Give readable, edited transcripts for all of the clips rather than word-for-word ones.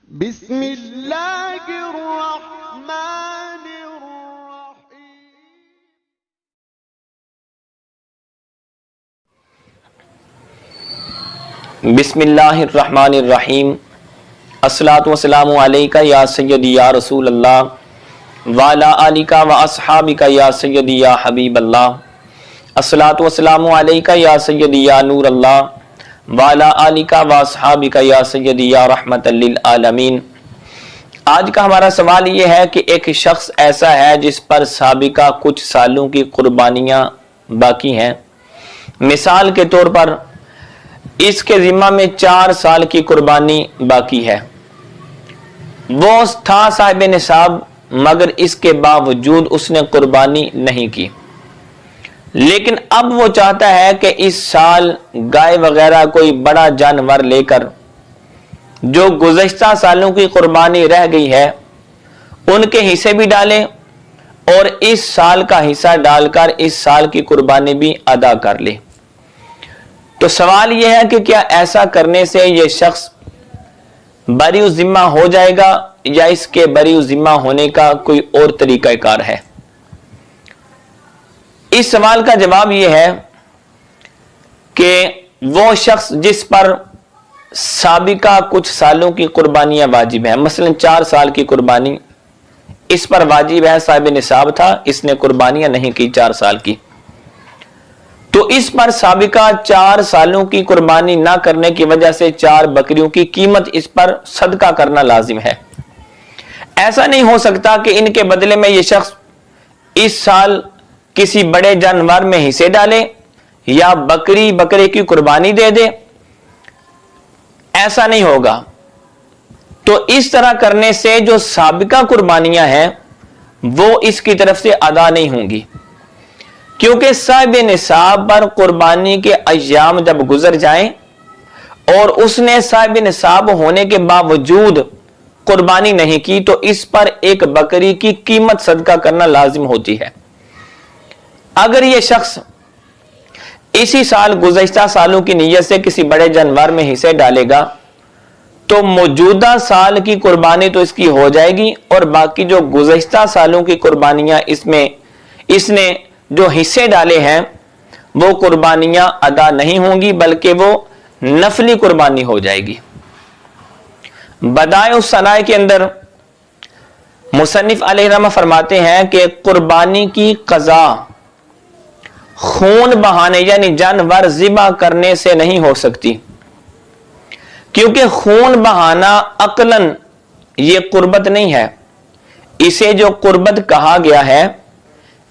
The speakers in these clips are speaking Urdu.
بسم اللہ الرحمن الرحیم بسم اللہ الرحمن الرحیم الصلاۃ والسلام علیکہ یا سیدی یا رسول اللہ وعلی آلکہ و اصحابکہ یا سیدی یا حبیب اللہ الصلاۃ والسلام علیکہ یا سیدی یا نور اللہ وعلی آلکہ و اصحابکہ یا سیدی یا رحمت للعالمین۔ آج کا ہمارا سوال یہ ہے کہ ایک شخص ایسا ہے جس پر سابقہ کچھ سالوں کی قربانیاں باقی ہیں۔ مثال کے طور پر اس کے ذمہ میں 4 سال کی قربانی باقی ہے۔ وہ تھا صاحب نصاب مگر اس کے باوجود اس نے قربانی نہیں کی، لیکن اب وہ چاہتا ہے کہ اس سال گائے وغیرہ کوئی بڑا جانور لے کر جو گزشتہ سالوں کی قربانی رہ گئی ہے ان کے حصے بھی ڈالے اور اس سال کا حصہ ڈال کر اس سال کی قربانی بھی ادا کر لے۔ تو سوال یہ ہے کہ کیا ایسا کرنے سے یہ شخص بری ذمہ ہو جائے گا یا اس کے بری ذمہ ہونے کا کوئی اور طریقہ کار ہے؟ اس سوال کا جواب یہ ہے کہ وہ شخص جس پر سابقہ کچھ سالوں کی قربانیاں واجب ہیں، مثلا 4 سال کی قربانی اس پر واجب ہے، صاحب نصاب تھا، اس نے قربانیاں نہیں کی 4 سال کی، تو اس پر سابقہ 4 سالوں کی قربانی نہ کرنے کی وجہ سے 4 بکریوں کی قیمت اس پر صدقہ کرنا لازم ہے۔ ایسا نہیں ہو سکتا کہ ان کے بدلے میں یہ شخص اس سال کسی بڑے جانور میں حصے ڈالے یا بکرے کی قربانی دے دے، ایسا نہیں ہوگا۔ تو اس طرح کرنے سے جو سابقہ قربانیاں ہیں وہ اس کی طرف سے ادا نہیں ہوں گی، کیونکہ صاحب نصاب پر قربانی کے ایام جب گزر جائیں اور اس نے صاحب نصاب ہونے کے باوجود قربانی نہیں کی تو اس پر ایک بکری کی قیمت صدقہ کرنا لازم ہوتی ہے۔ اگر یہ شخص اسی سال گزشتہ سالوں کی نیت سے کسی بڑے جانور میں حصے ڈالے گا تو موجودہ سال کی قربانی تو اس کی ہو جائے گی اور باقی جو گزشتہ سالوں کی قربانیاں اس نے جو حصے ڈالے ہیں وہ قربانیاں ادا نہیں ہوں گی بلکہ وہ نفلی قربانی ہو جائے گی۔ بدائع الصنائع کے اندر مصنف علیہ رحمہ فرماتے ہیں کہ قربانی کی قضا خون بہانے یعنی جانور ذبح کرنے سے نہیں ہو سکتی، کیونکہ خون بہانا عقلاً یہ قربت نہیں ہے۔ اسے جو قربت کہا گیا ہے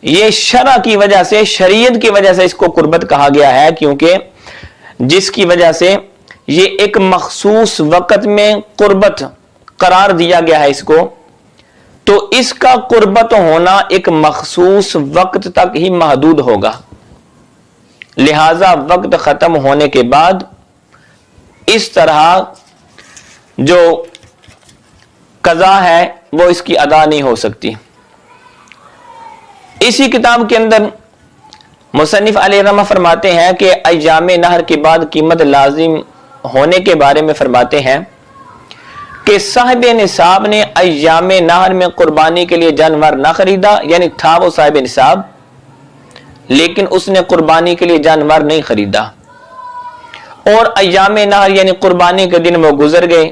یہ شرع کی وجہ سے، شریعت کی وجہ سے اس کو قربت کہا گیا ہے، کیونکہ جس کی وجہ سے یہ ایک مخصوص وقت میں قربت قرار دیا گیا ہے اس کو، تو اس کا قربت ہونا ایک مخصوص وقت تک ہی محدود ہوگا، لہذا وقت ختم ہونے کے بعد اس طرح جو قضا ہے وہ اس کی ادا نہیں ہو سکتی۔ اسی کتاب کے اندر مصنف علیہ رحمہ فرماتے ہیں کہ ایام نہر کے بعد قیمت لازم ہونے کے بارے میں فرماتے ہیں کہ صاحب نصاب نے ایام نہر میں قربانی کے لیے جانور نہ خریدا، یعنی تھا وہ صاحب نصاب لیکن اس نے قربانی کے لیے جانور نہیں خریدا، اور ایام نہر یعنی قربانی کے دن وہ گزر گئے،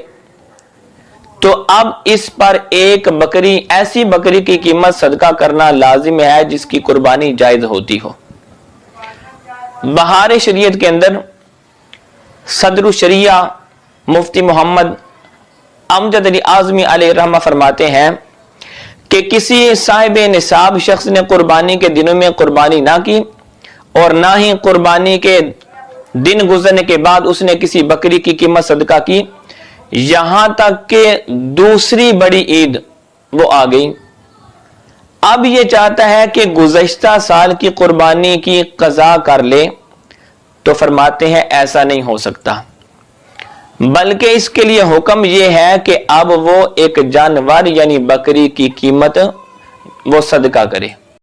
تو اب اس پر ایک بکری، ایسی بکری کی قیمت صدقہ کرنا لازم ہے جس کی قربانی جائز ہوتی ہو۔ بہار شریعت کے اندر صدر الشریعہ مفتی محمد امجد علی اعظمی علیہ رحمہ فرماتے ہیں کہ کسی صاحب نصاب شخص نے قربانی کے دنوں میں قربانی نہ کی اور نہ ہی قربانی کے دن گزرنے کے بعد اس نے کسی بکری کی قیمت صدقہ کی، یہاں تک کہ دوسری بڑی عید وہ آ گئی، اب یہ چاہتا ہے کہ گزشتہ سال کی قربانی کی قضا کر لے، تو فرماتے ہیں ایسا نہیں ہو سکتا، بلکہ اس کے لیے حکم یہ ہے کہ اب وہ ایک جانور یعنی بکری کی قیمت وہ صدقہ کرے۔